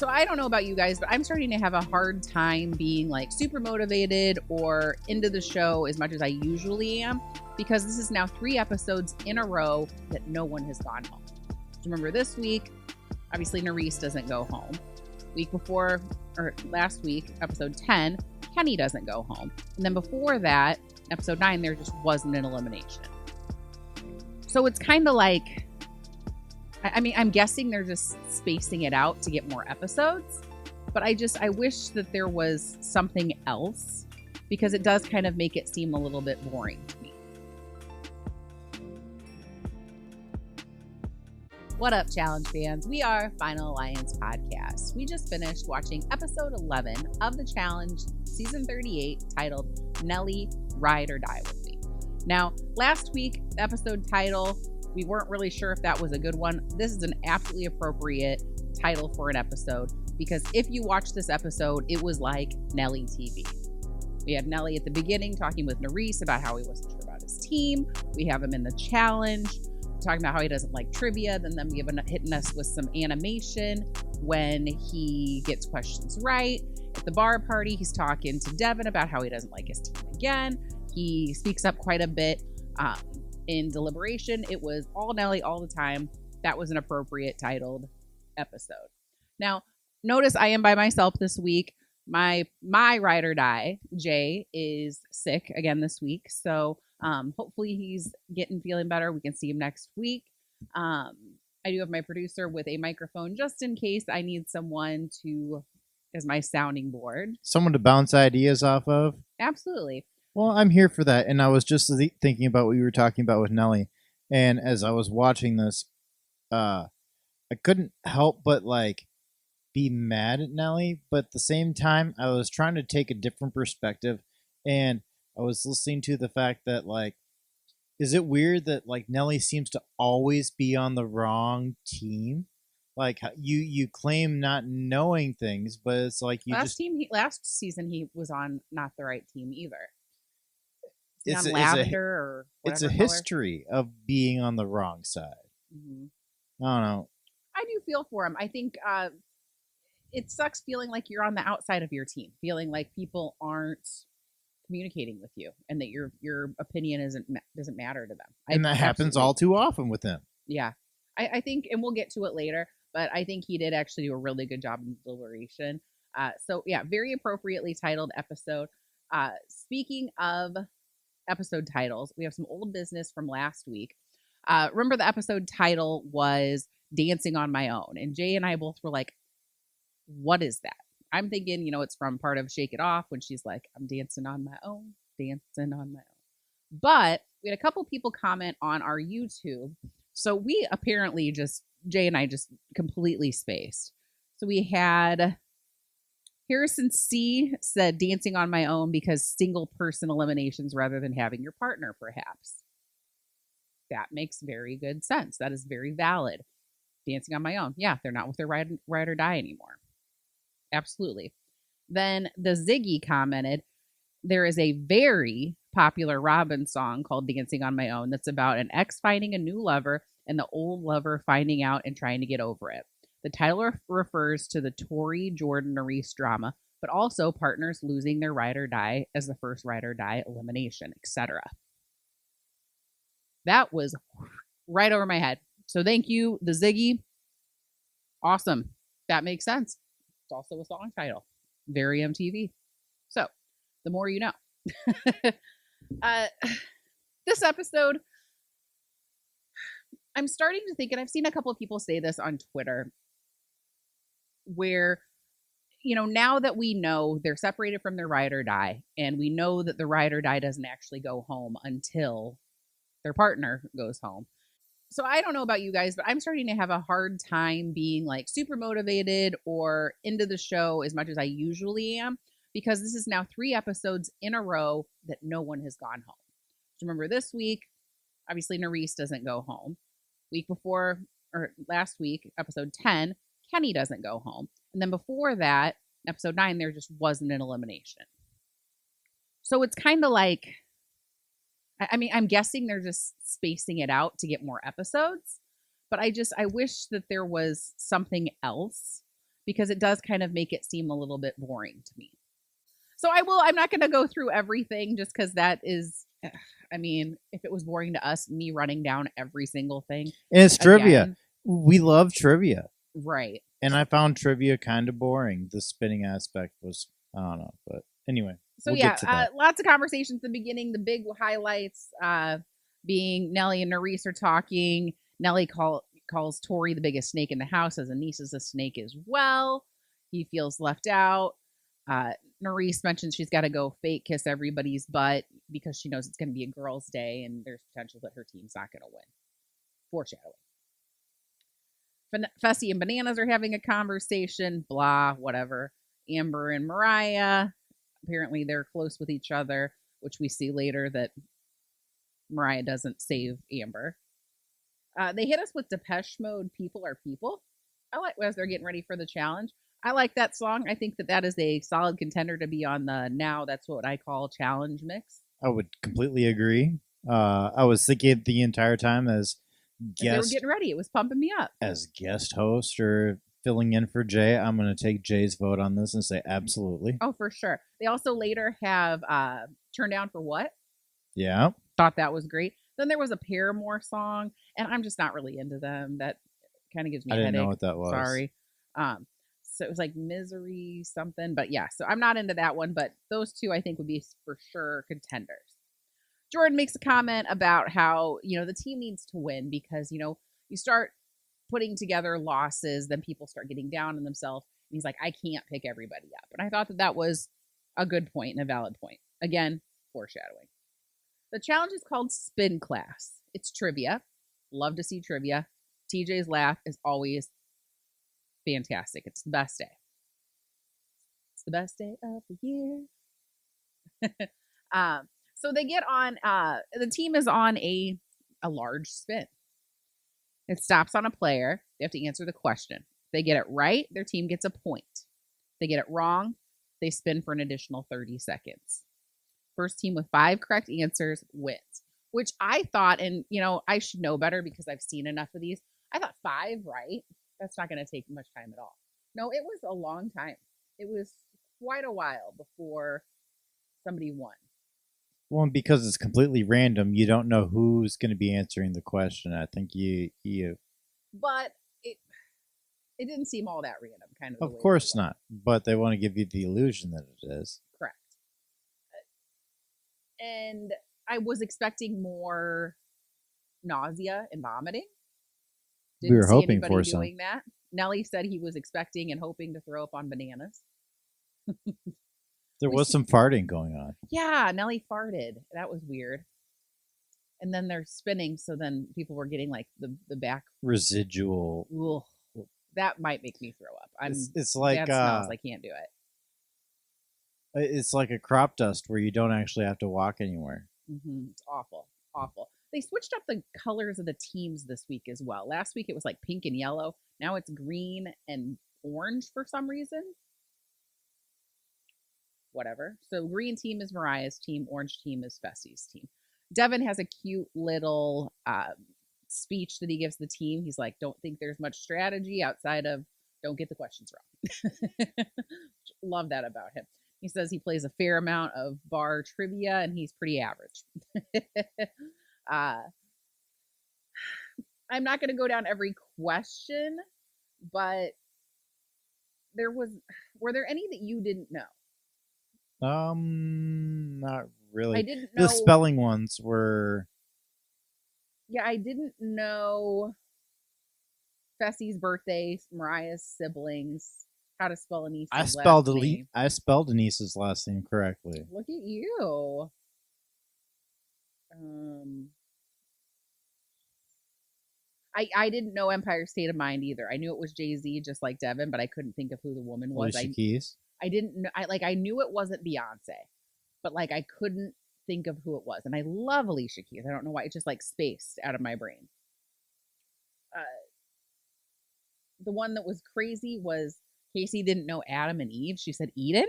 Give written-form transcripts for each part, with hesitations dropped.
So I don't know about you guys, but I'm starting to have a hard time being like super motivated or into the show as much as I usually am, because this is now 3 episodes in a row that no one has gone home. Remember this week, obviously Nerys doesn't go home. Week before, or last week, episode 10, Kenny doesn't go home. And then before that, episode 9, there just wasn't an elimination. So it's kind of like, I mean, I'm guessing they're just spacing it out to get more episodes, but I wish that there was something else, because it does kind of make it seem a little bit boring to me. What up, Challenge fans? We are Final Alliance Podcast. We just finished watching episode 11 of the Challenge, season 38, titled Nelly, Ride or Die With Me. Now, last week, episode title, we weren't really sure if that was a good one. This is an absolutely appropriate title for an episode, because if you watch this episode, it was like Nelly TV. We have Nelly at the beginning talking with Nerys about how he wasn't sure about his team. We have him in the challenge talking about how he doesn't like trivia, then them hitting us with some animation when he gets questions right. At the bar party, he's talking to Devin about how he doesn't like his team again. He speaks up quite a bit. In Deliberation, it was all Nelly all the time. That was an appropriate titled episode. Now, notice I am by myself this week. My ride or die, Jay, is sick again this week. So hopefully he's feeling better. We can see him next week. I do have my producer with a microphone just in case I need someone as my sounding board. Someone to bounce ideas off of? Absolutely. Well, I'm here for that. And I was just thinking about what you were talking about with Nelly. And as I was watching this, I couldn't help but be mad at Nelly. But at the same time, I was trying to take a different perspective. And I was listening to the fact that, is it weird that, Nelly seems to always be on the wrong team? You claim not knowing things, but it's last season he was on not the right team either. It's a history of being on the wrong side. Mm-hmm. I don't know. I do feel for him. I think it sucks feeling like you're on the outside of your team, feeling like people aren't communicating with you, and that your opinion doesn't matter to them. And that happens all too often with him. Yeah, I think, and we'll get to it later, but I think he did actually do a really good job in Deliberation. So yeah, very appropriately titled episode. Speaking of episode titles, we have some old business from last week. Remember, the episode title was Dancing on My Own, and Jay and I both were like, what is that? I'm thinking, it's from part of Shake It Off when she's like, I'm dancing on my own, dancing on my own. But we had a couple people comment on our YouTube, so we apparently Jay and I just completely spaced. So we had Harrison C said dancing on my own because single person eliminations rather than having your partner, perhaps. That makes very good sense. That is very valid. Dancing on my own. Yeah, they're not with their ride or die anymore. Absolutely. Then the Ziggy commented, there is a very popular Robin song called Dancing on My Own that's about an ex finding a new lover and the old lover finding out and trying to get over it. The title refers to the Tori, Jordan, Nerys drama, but also partners losing their ride or die as the first ride or die elimination, etc. That was right over my head. So thank you, the Ziggy. Awesome. That makes sense. It's also a song title. Very MTV. So the more you know. This episode, I'm starting to think, and I've seen a couple of people say this on Twitter, where, now that we know they're separated from their ride or die, and we know that the ride or die doesn't actually go home until their partner goes home. So I don't know about you guys, but I'm starting to have a hard time being super motivated or into the show as much as I usually am, because this is now 3 episodes in a row that no one has gone home. So remember this week, obviously Nerys doesn't go home. Week before, or last week, episode 10, Kenny doesn't go home. And then before that, episode 9, there just wasn't an elimination. So it's kind of like, I'm guessing they're just spacing it out to get more episodes, but I wish that there was something else, because it does kind of make it seem a little bit boring to me. So I'm not going to go through everything just because that is, I mean, if it was boring to us, me running down every single thing. And it's trivia. Again, We love trivia. right. And I found trivia kind of boring. The spinning aspect was, I don't know. But anyway. So we'll yeah, get to that. lots of conversations at the beginning. The big highlights being Nelly and Nerys are talking. Nelly calls Tori the biggest snake in the house, as Anise is a snake as well. He feels left out. Nerys mentions she's got to go fake kiss everybody's butt because she knows it's going to be a girls' day and there's potential that her team's not going to win. Foreshadowing. Fessy and Bananas are having a conversation. Blah, whatever. Amber and Mariah. Apparently they're close with each other, which we see later that Mariah doesn't save Amber. They hit us with Depeche Mode, People Are People. I like as they're getting ready for the challenge. I like that song. I think that is a solid contender to be on the now. That's what I call challenge mix. I would completely agree. I was thinking the entire time as they were getting ready. It was pumping me up. As guest host or filling in for Jay, I'm going to take Jay's vote on this and say absolutely. Oh, for sure. They also later have Turn Down for What? Yeah. Thought that was great. Then there was a Paramore song, and I'm just not really into them. That kind of gives me a headache. I didn't know what that was. Sorry. So it was like Misery something, but yeah, so I'm not into that one, but those two I think would be for sure contenders. Jordan makes a comment about how, the team needs to win because, you start putting together losses, then people start getting down on themselves. And he's like, I can't pick everybody up. And I thought that was a good point and a valid point. Again, foreshadowing. The challenge is called Spin Class. It's trivia. Love to see trivia. TJ's laugh is always fantastic. It's the best day. It's the best day of the year. So they get on, the team is on a large spin. It stops on a player. They have to answer the question. If they get it right, their team gets a point. If they get it wrong, they spin for an additional 30 seconds. First team with 5 correct answers wins, which I thought, and I should know better because I've seen enough of these. I thought 5 right. That's not going to take much time at all. No, it was a long time. It was quite a while before somebody won. Well, because it's completely random, you don't know who's going to be answering the question. I think you. But it didn't seem all that random, kind of. Of course not. But they want to give you the illusion that it is. Correct. And I was expecting more nausea and vomiting. We were hoping for some. Doing that. Nelly said he was expecting and hoping to throw up on Bananas. There was some farting going on. Yeah, Nelly farted. That was weird. And then they're spinning, so then people were getting like the back residual. Ugh, that might make me throw up. It's like that smells. I can't do it. It's like a crop dust where you don't actually have to walk anywhere. Mm-hmm. It's awful, awful. They switched up the colors of the teams this week as well. Last week it was like pink and yellow. Now it's green and orange for some reason. Whatever. So green team is Mariah's team. Orange team is Fessy's team. Devin has a cute little speech that he gives the team. He's like, don't think there's much strategy outside of don't get the questions wrong. Love that about him. He says he plays a fair amount of bar trivia and he's pretty average. I'm not going to go down every question, but were there any that you didn't know? Not really. I didn't know. The spelling ones were. Yeah, I didn't know Fessy's birthday, Mariah's siblings, how to spell Anise's last name. I spelled Anise's last name correctly. Look at you. I didn't know Empire State of Mind either. I knew it was Jay-Z, just like Devin, but I couldn't think of who the woman was. Alicia Keys. I didn't know. I knew it wasn't Beyonce, but I couldn't think of who it was. And I love Alicia Keys. I don't know why. It just spaced out of my brain. The one that was crazy was Casey didn't know Adam and Eve. She said Eden.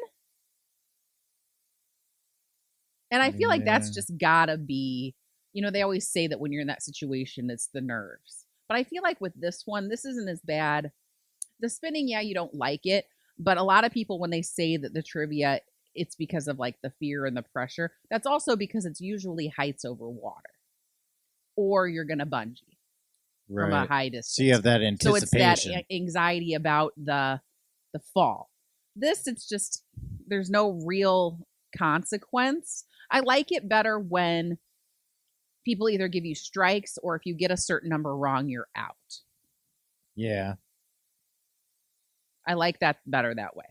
And I feel like that's just gotta be, they always say that when you're in that situation, it's the nerves. But I feel like with this one, this isn't as bad. the spinning, yeah, you don't like it, but a lot of people, when they say that the trivia, it's because of like the fear and the pressure. That's also because it's usually heights over water, or you're gonna bungee from a Right. high distance. So you have that So it's that anticipation. anxiety about the fall. This, it's just there's no real consequence. I like it better when people either give you strikes, or if you get a certain number wrong, you're out. Yeah. I like that better that way.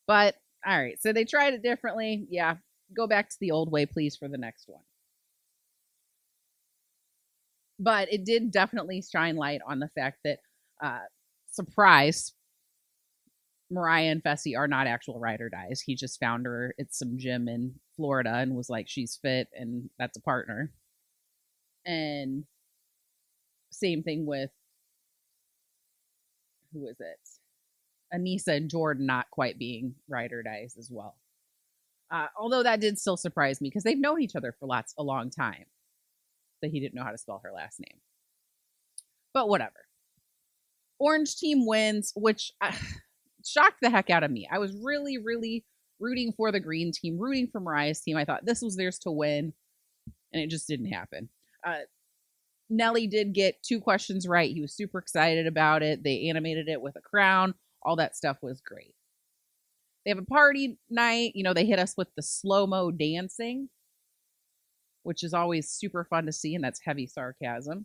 But all right, so they tried it differently. Yeah, go back to the old way, please, for the next one. But it did definitely shine light on the fact that, surprise, Mariah and Fessy are not actual ride or dies. He just found her at some gym in Florida and was like, she's fit and that's a partner. And same thing with, who is it? Anissa and Jordan not quite being ride or dies as well. Although that did still surprise me because they've known each other for a long time, that he didn't know how to spell her last name. But whatever. Orange team wins, which shocked the heck out of me. I was really, really rooting for the green team, rooting for Mariah's team. I thought this was theirs to win, and it just didn't happen. Nelly did get 2 questions right. He was super excited about it. They animated it with a crown. All that stuff was great. They have a party night. You know, they hit us with the slow-mo dancing, which is always super fun to see, and that's heavy sarcasm.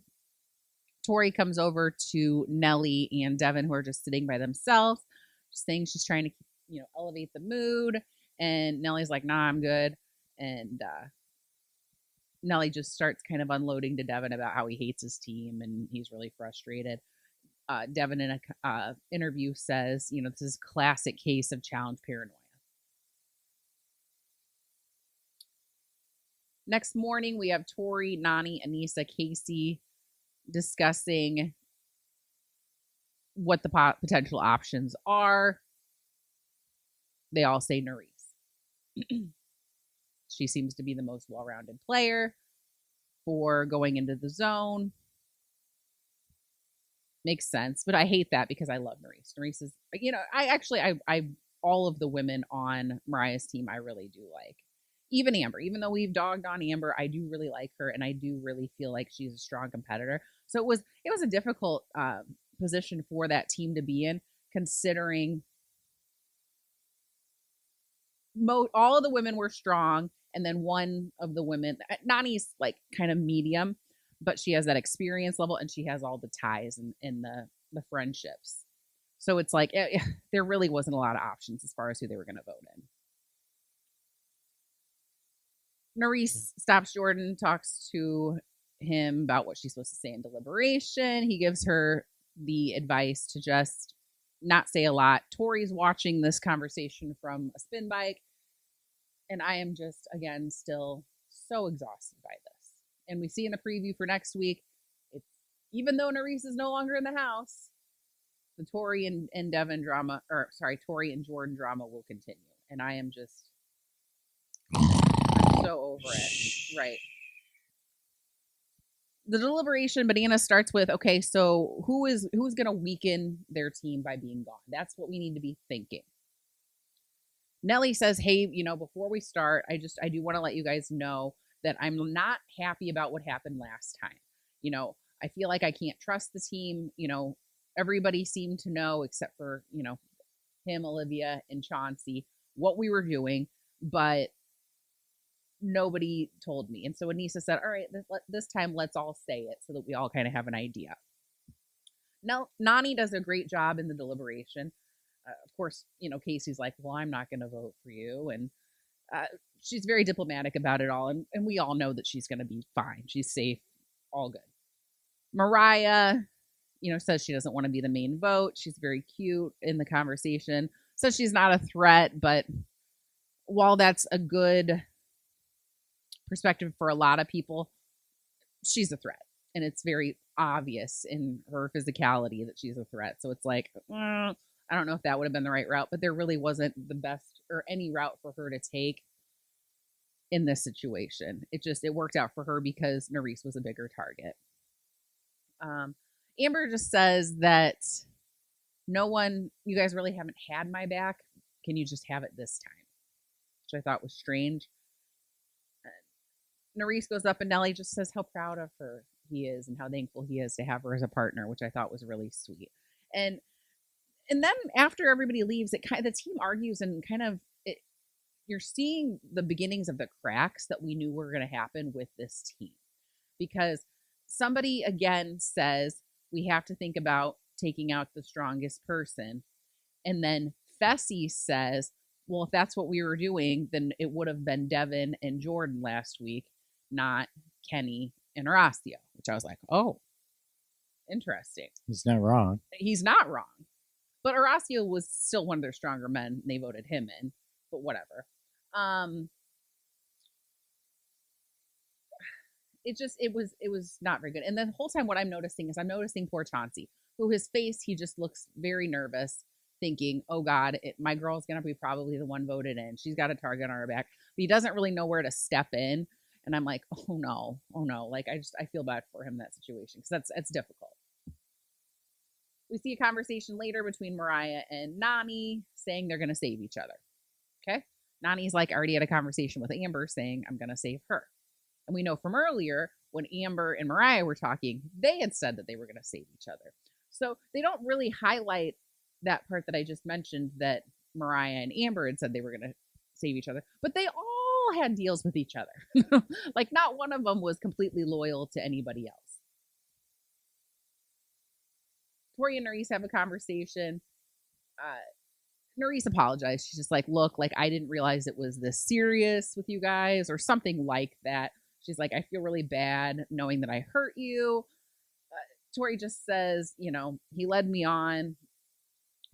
Tori comes over to Nelly and Devin, who are just sitting by themselves, just saying she's trying to, elevate the mood. And Nelly's like, nah, I'm good. And Nelly just starts kind of unloading to Devin about how he hates his team and he's really frustrated. Devin, in a interview, says, this is a classic case of challenge paranoia. Next morning, we have Tori, Nany, Anissa, Casey discussing what the potential options are. They all say Nerys. She seems to be the most well-rounded player for going into the zone. Makes sense, but I hate that because I love Nerys. Nerys is, I all of the women on Mariah's team I really do like. Even Amber, even though we've dogged on Amber, I do really like her, and I do really feel like she's a strong competitor. So it was a difficult position for that team to be in, considering all of the women were strong, and then one of the women, Nany's like kind of medium, but she has that experience level, and she has all the ties and the friendships. So it's like there really wasn't a lot of options as far as who they were going to vote in. Nerys stops Jordan, talks to him about what she's supposed to say in deliberation. He gives her the advice to just not say a lot. Tori's watching this conversation from a spin bike, and I am just, again, still so exhausted by this. And we see in the preview for next week, it's, even though Nerys is no longer in the house, the Tori and Devin drama, Tori and Jordan drama will continue. And I am just so over it. Right. The deliberation, Banana starts with, okay, so who's going to weaken their team by being gone? That's what we need to be thinking. Nelly says, hey, before we start, I do want to let you guys know that I'm not happy about what happened last time. I feel like I can't trust the team. Everybody seemed to know, except for, him, Olivia, and Chauncey, what we were doing, but nobody told me. And so Anissa said, all right, this time let's all say it so that we all kind of have an idea. Now, Nany does a great job in the deliberation. Of course, Casey's like, well, I'm not going to vote for you. And she's very diplomatic about it all. And we all know that she's going to be fine. She's safe, all good. Mariah, says she doesn't want to be the main vote. She's very cute in the conversation. Says she's not a threat, but while that's a good perspective for a lot of people, she's a threat, and it's very obvious in her physicality that she's a threat. So it's like, I don't know if that would have been the right route, but there really wasn't the best or any route for her to take in this situation. It worked out for her because Nerys was a bigger target. Amber just says that no one, you guys really haven't had my back. Can you just have it this time? Which I thought was strange. Nerys goes up and Nelly just says how proud of her he is and how thankful he is to have her as a partner, which I thought was really sweet. And and then after everybody leaves, it kind of, the team argues and kind of it, you're seeing the beginnings of the cracks that we knew were going to happen with this team, because somebody again says we have to think about taking out the strongest person, and then Fessy says, well, if that's what we were doing, then it would have been Devin and Jordan last week, not Kenny and Horacio, which I was like, oh, interesting. He's not wrong. He's not wrong. But Horacio was still one of their stronger men, and they voted him in, but whatever. It was not very good. And the whole time what I'm noticing poor Chauncey, who his face, he just looks very nervous, thinking, oh God, my girl's going to be probably the one voted in. She's got a target on her back. But he doesn't really know where to step in. And I'm like, oh no. Like, I feel bad for him in that situation, because that's difficult. We see a conversation later between Mariah and Nany saying they're going to save each other. Okay? Nany's like, I already had a conversation with Amber saying I'm going to save her. And we know from earlier when Amber and Mariah were talking, they had said that they were going to save each other. So they don't really highlight that part that I just mentioned, that Mariah and Amber had said they were going to save each other. But they all had deals with each other. Like, not one of them was completely loyal to anybody else. Tori and Nerys have a conversation. Nerys apologized. She's just like, look, like, I didn't realize it was this serious with you guys, or something like that. She's like, I feel really bad knowing that I hurt you. Tori just says, he led me on,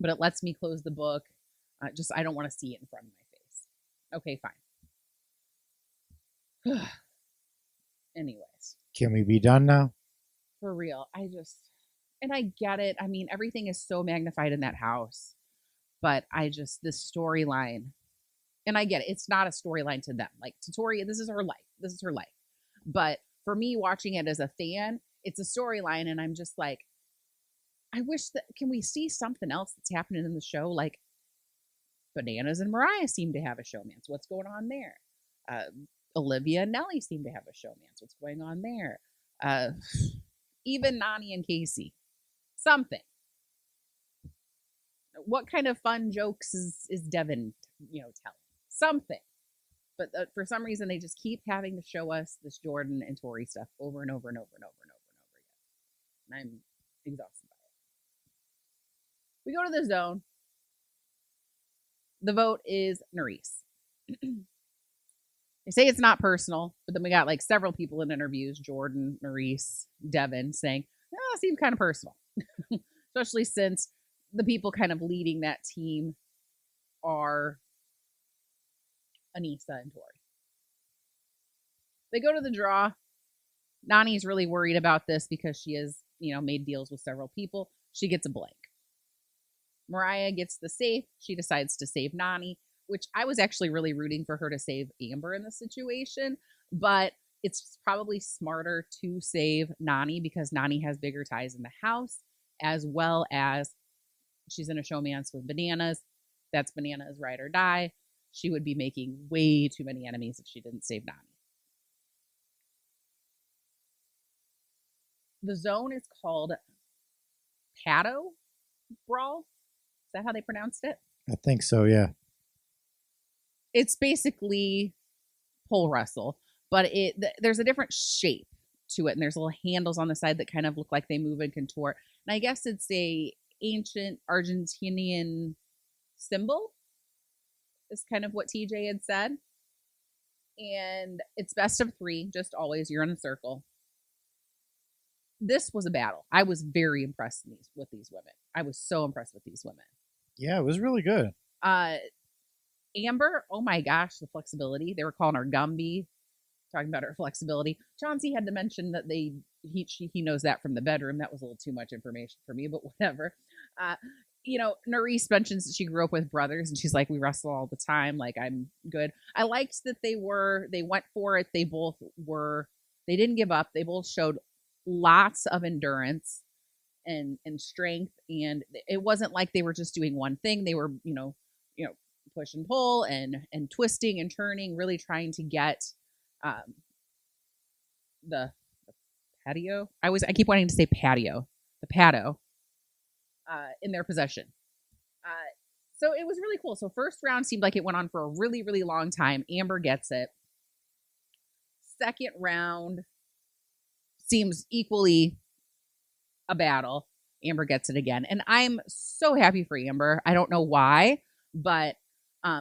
but it lets me close the book. I don't want to see it in front of my face. Okay, fine. Anyways. Can we be done now? For real. And I get it. I mean, everything is so magnified in that house, but this storyline, and I get it. It's not a storyline to them. Like, to Tori, this is her life. But for me, watching it as a fan, it's a storyline, and I'm just like, I wish that, can we see something else that's happening in the show? Like, Bananas and Mariah seem to have a showmance. What's going on there? Olivia and Nelly seem to have a showmance. What's going on there? Even Nany and Casey. Something. What kind of fun jokes is Devin, telling? Something. But for some reason, they just keep having to show us this Jordan and Tori stuff over and over and over and over and over and over again. And I'm exhausted by it. We go to the zone. The vote is Nerys. They say it's not personal, but then we got like several people in interviews, Jordan, Nerys, Devin, saying, it seems kind of personal. Especially since the people kind of leading that team are Anissa and Tori. They go to the draw. Nany's really worried about this because she has, made deals with several people. She gets a blank. Mariah gets the safe. She decides to save Nany, which I was actually really rooting for her to save Amber in this situation, but it's probably smarter to save Nany because Nany has bigger ties in the house, as well as she's in a showmance with Bananas. That's Bananas' ride or die. She would be making way too many enemies if she didn't save Nany. The zone is called Pato Brawl. Is that how they pronounced it? I think so, yeah. It's basically pole wrestle, but there's a different shape to it, and there's little handles on the side that kind of look like they move and contort. And I guess it's a ancient Argentinian symbol, is kind of what TJ had said. And it's best of 3, just always. You're in a circle. This was a battle. I was very impressed with these women. I was so impressed with these women. Yeah, it was really good. Amber, oh my gosh, the flexibility. They were calling her Gumby, talking about her flexibility. Chauncey had to mention that he knows that from the bedroom. That was a little too much information for me, but whatever. Nerys mentions that she grew up with brothers, and she's like, we wrestle all the time. Like, I'm good. I liked that they went for it. They didn't give up. They both showed lots of endurance. and strength, and it wasn't like they were just doing one thing. They were, push and pull and twisting and turning, really trying to get um, the patio. I keep wanting to say patio, the patio, in their possession. Uh, so it was really cool. So first round seemed like it went on for a really, really long time. Amber gets it. Second round seems equally a battle. Amber gets it again, and I'm so happy for Amber. I don't know why, but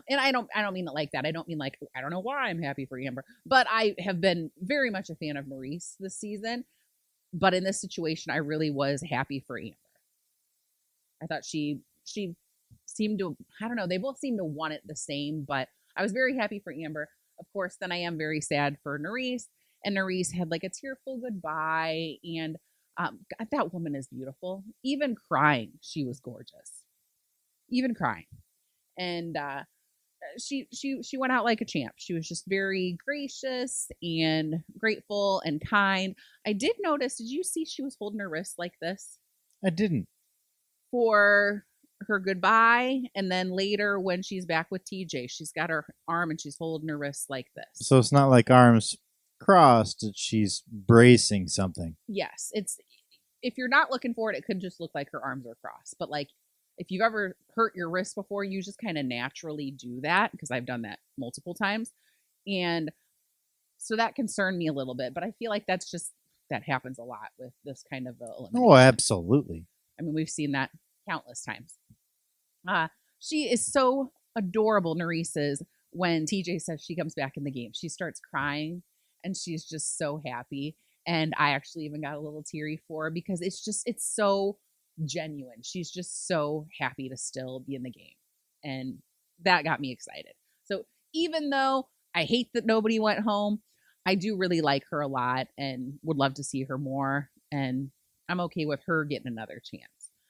and I don't mean it like that. I don't mean like I don't know why I'm happy for Amber, but I have been very much a fan of Maurice this season. But in this situation, I really was happy for Amber. I thought she seemed to, I don't know, they both seemed to want it the same, but I was very happy for Amber. Of course, then I am very sad for Nerys, and Nerys had like a tearful goodbye, and God, that woman is beautiful. Even crying, she was gorgeous. Even crying, and she went out like a champ. She was just very gracious and grateful and kind. I did notice. Did you see she was holding her wrist like this I didn't. for her goodbye, and then later when she's back with TJ, she's got her arm and she's holding her wrist like this. So it's not like arms crossed; she's bracing something. Yes, it's if you're not looking for it, it could just look like her arms are crossed. But like if you've ever hurt your wrist before, you just kind of naturally do that, because I've done that multiple times, and so that concerned me a little bit. But I feel like that happens a lot with this kind of elimination. Oh, absolutely. I mean, we've seen that countless times. She is so adorable, Nerys is, when TJ says she comes back in the game. She starts crying, and she's just so happy. And I actually even got a little teary for her, because it's so genuine. She's just so happy to still be in the game. And that got me excited. So even though I hate that nobody went home, I do really like her a lot and would love to see her more. And I'm okay with her getting another chance.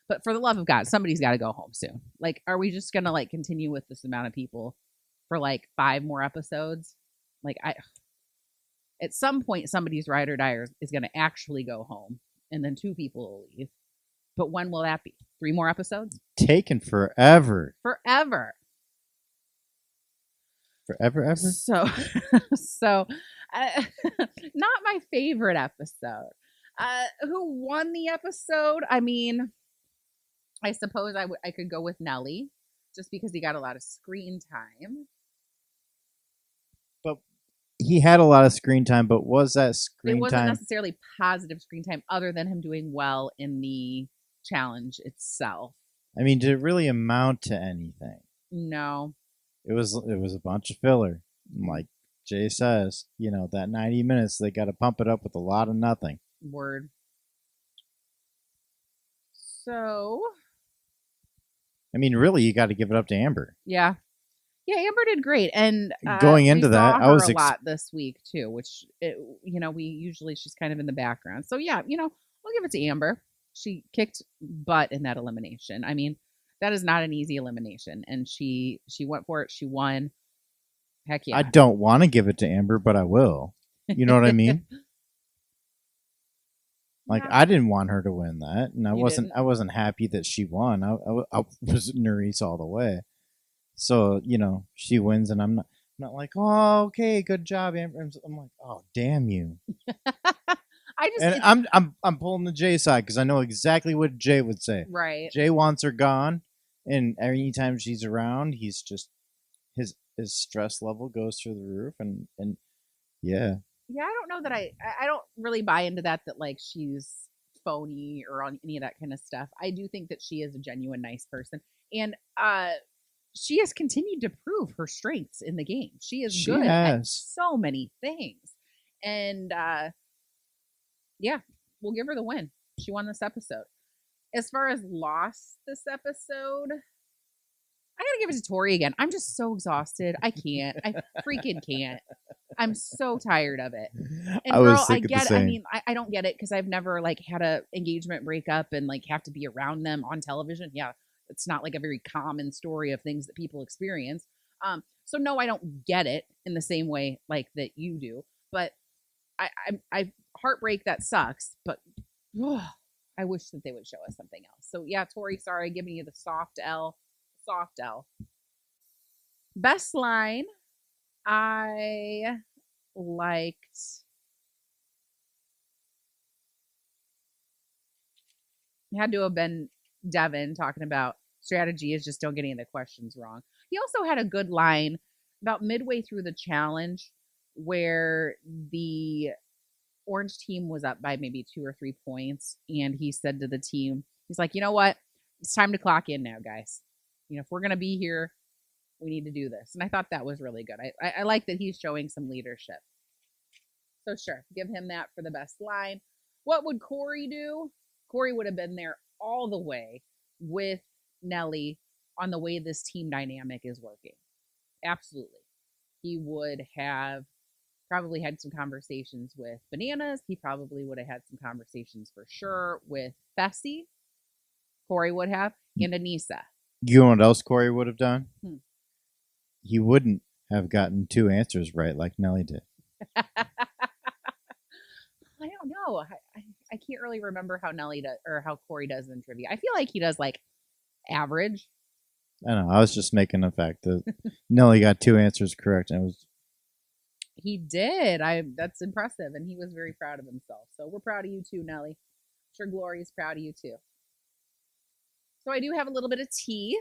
But for the love of God, somebody's got to go home soon. Like, are we just going to like continue with this amount of people for like 5 more episodes? Like, at some point, somebody's ride or die is going to actually go home, and then 2 people will leave. But when will that be? 3 more episodes? Taken forever. Forever. Forever, ever? So, not my favorite episode. Who won the episode? I mean, I suppose I could go with Nelly, just because he got a lot of screen time. But he had a lot of screen time, but was that screen time? It wasn't necessarily positive screen time, other than him doing well in the challenge itself. I mean, did it really amount to anything? No. It was a bunch of filler. Like Jay says, that 90 minutes, they got to pump it up with a lot of nothing. Word. So, I mean, really, you got to give it up to Amber. Yeah, Amber did great, and going into that, I was a lot this week too, which we usually she's kind of in the background. So yeah, I'll give it to Amber. She kicked butt in that elimination. I mean, that is not an easy elimination, and she went for it. She won. Heck yeah! I don't want to give it to Amber, but I will. You know what I mean? Like, yeah. I didn't want her to win that, and I wasn't happy that she won. I was Nerys all the way. So, she wins, and I'm not like, oh, okay, good job, Amber. I'm like, oh, damn you. I'm pulling the Jay side, because I know exactly what Jay would say. Right. Jay wants her gone, and anytime she's around, he's just his stress level goes through the roof, and yeah. Yeah, I don't know that I don't really buy into that like she's phony or on any of that kind of stuff. I do think that she is a genuine nice person, and she has continued to prove her strengths in the game. She is good at so many things, and yeah, we'll give her the win. She won this episode. As far as lost this episode, I gotta give it to Tori again. I'm just so exhausted. I can't. I freaking can't. I'm so tired of it. And I get. I mean, I don't get it, because I've never like had a engagement breakup and like have to be around them on television. Yeah, it's not like a very common story of things that people experience. So no, I don't get it in the same way like that you do. But I heartbreak, that sucks. But I wish that they would show us something else. So yeah, Tori, sorry, giving you the soft L. Soft L. Best line, I liked. It had to have been Devin talking about strategy is just don't get any of the questions wrong. He also had a good line about midway through the challenge where the orange team was up by maybe 2 or 3 points. And he said to the team, he's like, you know what? It's time to clock in now, guys. If we're going to be here, we need to do this. And I thought that was really good. I like that he's showing some leadership. So sure, give him that for the best line. What would Corey do? Corey would have been there all the way with Nelly on the way this team dynamic is working. Absolutely. He would have probably had some conversations with Bananas. He probably would have had some conversations for sure with Fessy. Corey would have, and Anissa. You know what else Corey would have done? Hmm. He wouldn't have gotten 2 answers right like Nelly did. I don't know. I can't really remember how Nelly does or how Corey does in trivia. I feel like he does like average. I don't know. I was just making the fact that Nelly got 2 answers correct, and it was. He did. That's impressive, and he was very proud of himself. So we're proud of you too, Nelly. I'm sure Glory's proud of you too. So I do have a little bit of tea.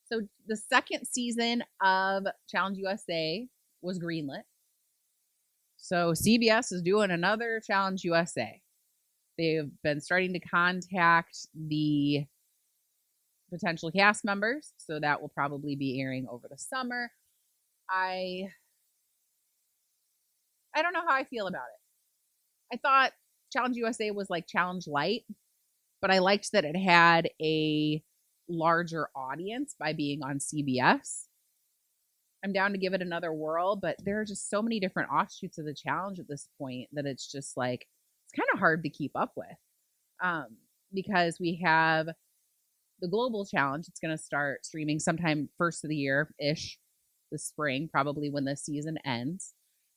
So the second season of Challenge USA was greenlit. So CBS is doing another Challenge USA. They've been starting to contact the potential cast members, so that will probably be airing over the summer. I don't know how I feel about it. I thought Challenge USA was like Challenge Light, but I liked that it had a larger audience by being on CBS. I'm down to give it another whirl, but there are just so many different offshoots of the challenge at this point that it's just like, it's kind of hard to keep up with. Because we have the global challenge. It's going to start streaming sometime first of the year-ish, this spring, probably when the season ends.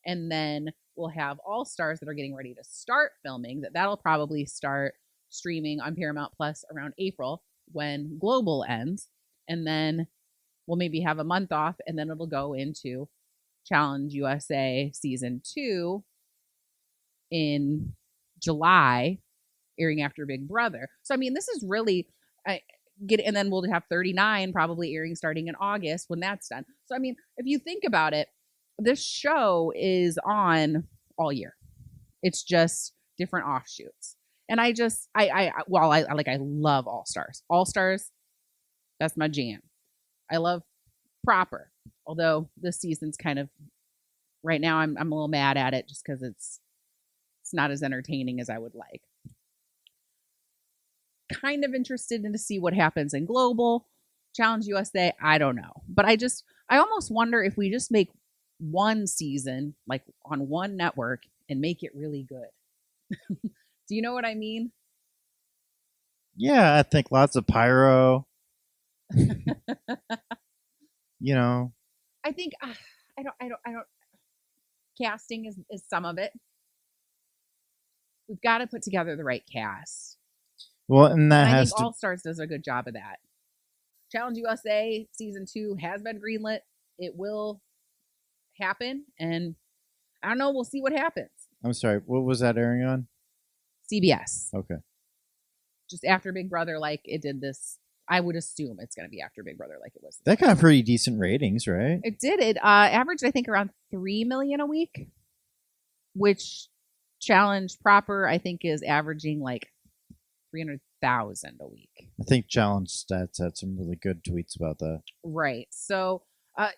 And then we'll have All Stars that are getting ready to start filming. That'll probably start streaming on Paramount Plus around April when global ends. And then we'll maybe have a month off, and then it'll go into Challenge USA Season 2 in July, airing after Big Brother. So, I mean, this is really... and then we'll have 39 probably airing starting in August when that's done. So, I mean, if you think about it, this show is on all year. It's just different offshoots. And I love All Stars. All Stars, that's my jam. I love Proper, although this season's kind of, right now I'm a little mad at it just because it's not as entertaining as I would like. Kind of interested to see what happens in Global. Challenge USA, I don't know. But I almost wonder if we just make one season, like on one network, and make it really good. Do you know what I mean? Yeah, I think lots of pyro. You know. I think I don't. Casting is some of it. We've got to put together the right cast. Well, and I think All Stars does a good job of that. Challenge USA Season 2 has been greenlit. It will happen, and I don't know. We'll see what happens. I'm sorry. What was that airing on? CBS. Okay. Just after Big Brother, like it did this. I would assume it's going to be after Big Brother, like it was. That got pretty decent ratings, right? It did. It averaged, I think, around 3 million a week, which Challenge Proper, I think, is averaging like 300,000 a week. I think Challenge Stats had some really good tweets about that. Right. So,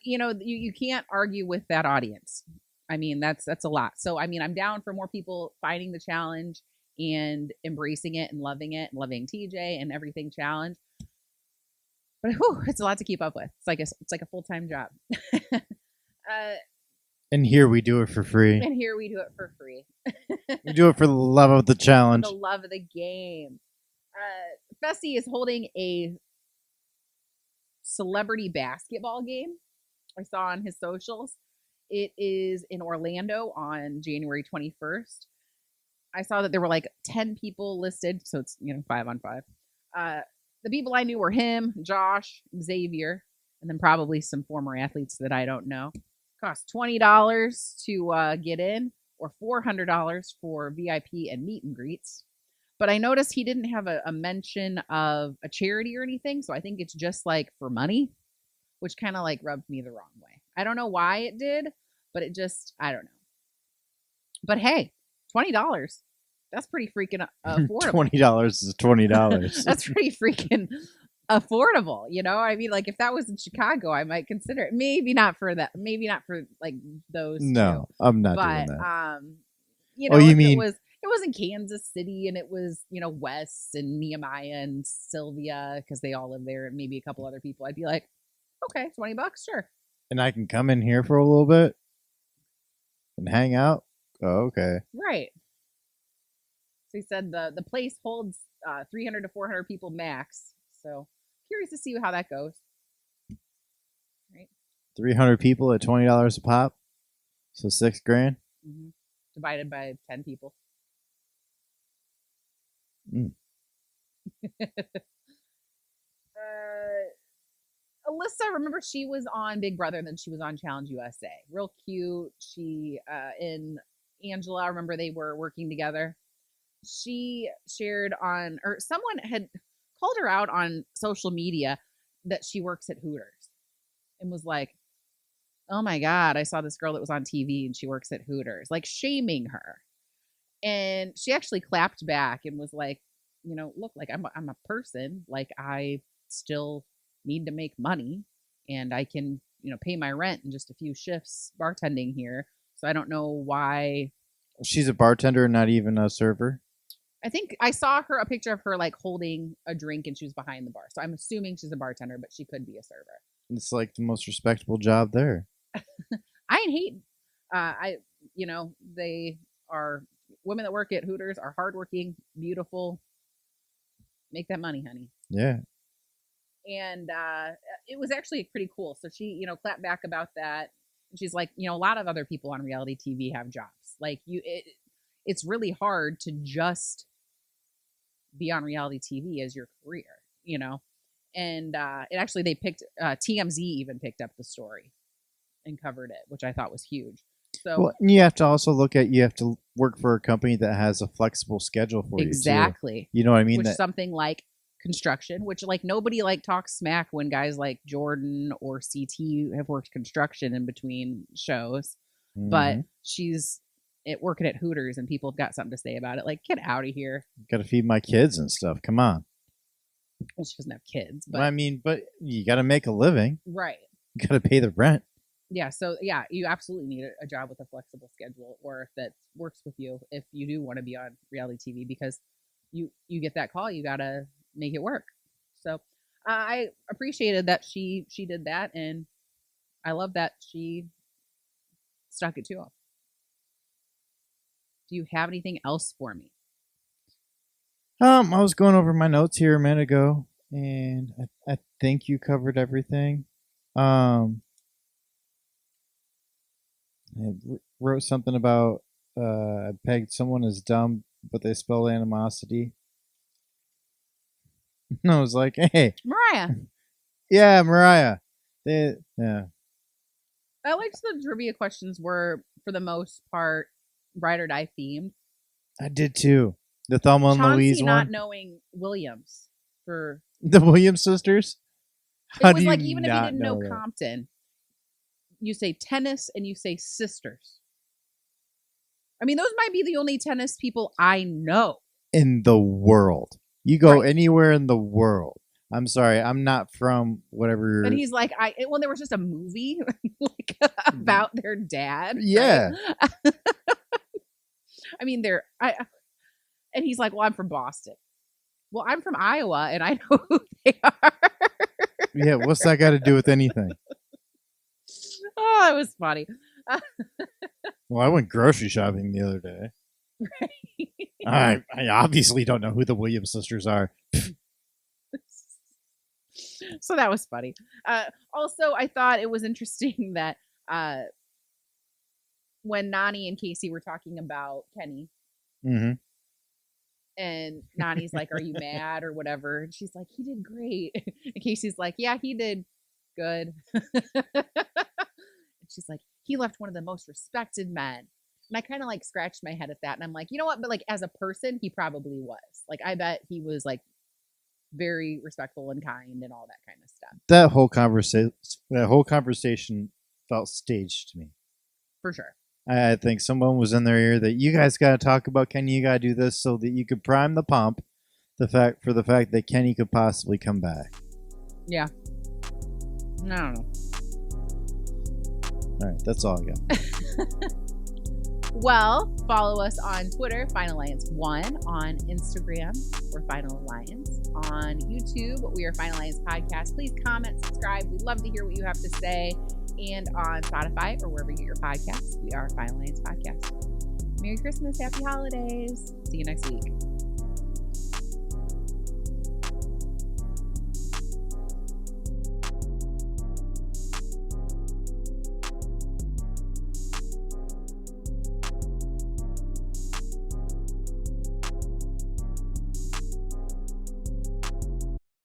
you can't argue with that audience. I mean, that's a lot. So, I mean, I'm down for more people finding the challenge and embracing it and loving TJ and everything challenge. But it's a lot to keep up with. It's like a full-time job. And here we do it for free. We do it for the love of the challenge. For the love of the game. Fessy is holding a celebrity basketball game. I saw on his socials. It is in Orlando on January 21st. I saw that there were like 10 people listed, so it's 5-on-5. The people I knew were him, Josh, Xavier, and then probably some former athletes that I don't know. Cost $20 to get in, or $400 for VIP and meet and greets. But I noticed he didn't have a mention of a charity or anything, so I think it's just like for money, which kind of like rubbed me the wrong way. I don't know why it did, but I don't know. But hey, $20. That's pretty freaking affordable. $20 is $20. That's pretty freaking affordable. I mean, like if that was in Chicago, I might consider it. Maybe not for that. Maybe not for like those. No, I'm not but, doing that. You mean it was in Kansas City, and it was Wes and Nehemiah and Sylvia, because they all live there, and maybe a couple other people. I'd be like, okay, $20, sure. And I can come in here for a little bit and hang out. Oh, okay. Right. So he said the place holds 300 to 400 people max. So curious to see how that goes. Right. 300 people at $20 a pop. So $6,000. Mm-hmm. Divided by 10 people. Mm. Alyssa, remember she was on Big Brother, then she was on Challenge USA. Real cute. She and Angela, remember they were working together. She shared or someone had called her out on social media that she works at Hooters, and was like, oh my God, I saw this girl that was on TV and she works at Hooters, like shaming her. And she actually clapped back and was like, look, like I'm a person, like I still need to make money, and I can, pay my rent in just a few shifts bartending here. So I don't know why. She's a bartender, not even a server. I think I saw a picture of her like holding a drink, and she was behind the bar. So I'm assuming she's a bartender, but she could be a server. It's like the most respectable job there. I ain't hating. They are women that work at Hooters are hardworking, beautiful. Make that money, honey. Yeah. And it was actually pretty cool. So she, clapped back about that. And she's like, a lot of other people on reality TV have jobs. Like it's really hard to just be on reality TV as your career, And it actually, they picked TMZ even picked up the story and covered it, which I thought was huge. So well, you have to also you have to work for a company that has a flexible schedule for you. Exactly. You know what I mean? Which something like construction, which like nobody like talks smack when guys like Jordan or CT have worked construction in between shows. Mm-hmm. But she's working at Hooters, and people have got something to say about it. Like, get out of here. Got to feed my kids and stuff. Come on. Well, she doesn't have kids, but I mean, but you got to make a living, right? You got to pay the rent. Yeah, so yeah, you absolutely need a job with a flexible schedule, or that works with you if you do want to be on reality TV, because you get that call, you gotta make it work. So I appreciated that she did that, and I love that she stuck it to him. Do you have anything else for me? I was going over my notes here a minute ago, and I think you covered everything. I wrote something about I pegged someone as dumb, but they spell animosity. And I was like, hey, Mariah. Yeah, Mariah. Yeah. I liked the trivia questions were, for the most part, ride or die themed. I did too. The Thelma and Louise one. Not knowing Williams for the Williams sisters. It was like, even if you didn't know Compton, you say tennis and you say sisters. I mean, those might be the only tennis people I know in the world. You go anywhere in the world. I'm sorry, I'm not from whatever. And he's like, there was just a movie like about their dad. Yeah. Right? I mean, and he's like, well, I'm from Boston. Well, I'm from Iowa, and I know who they are. Yeah, what's that got to do with anything? Oh, it was funny. Well, I went grocery shopping the other day. Right. I obviously don't know who the Williams sisters are. So that was funny. Also, I thought it was interesting that when Nani and Casey were talking about Kenny, And Nani's like, "Are you mad or whatever?" And she's like, "He did great." And Casey's like, "Yeah, he did good." And she's like, "He left one of the most respected men." And I kind of like scratched my head at that. And I'm like, you know what? But like as a person, he probably was. Like, I bet he was like very respectful and kind and all that kind of stuff. That whole conversation felt staged to me. For sure. I think someone was in their ear that you guys got to talk about Kenny. You got to do this so that you could prime the pump. The fact that Kenny could possibly come back. Yeah. I don't know. All right, that's all I got. Well, follow us on Twitter, Final Alliance 1. On Instagram, we're Final Alliance. On YouTube, we are Final Alliance Podcast. Please comment, subscribe. We'd love to hear what you have to say. And on Spotify or wherever you get your podcasts, we are Final Alliance Podcast. Merry Christmas, Happy Holidays. See you next week.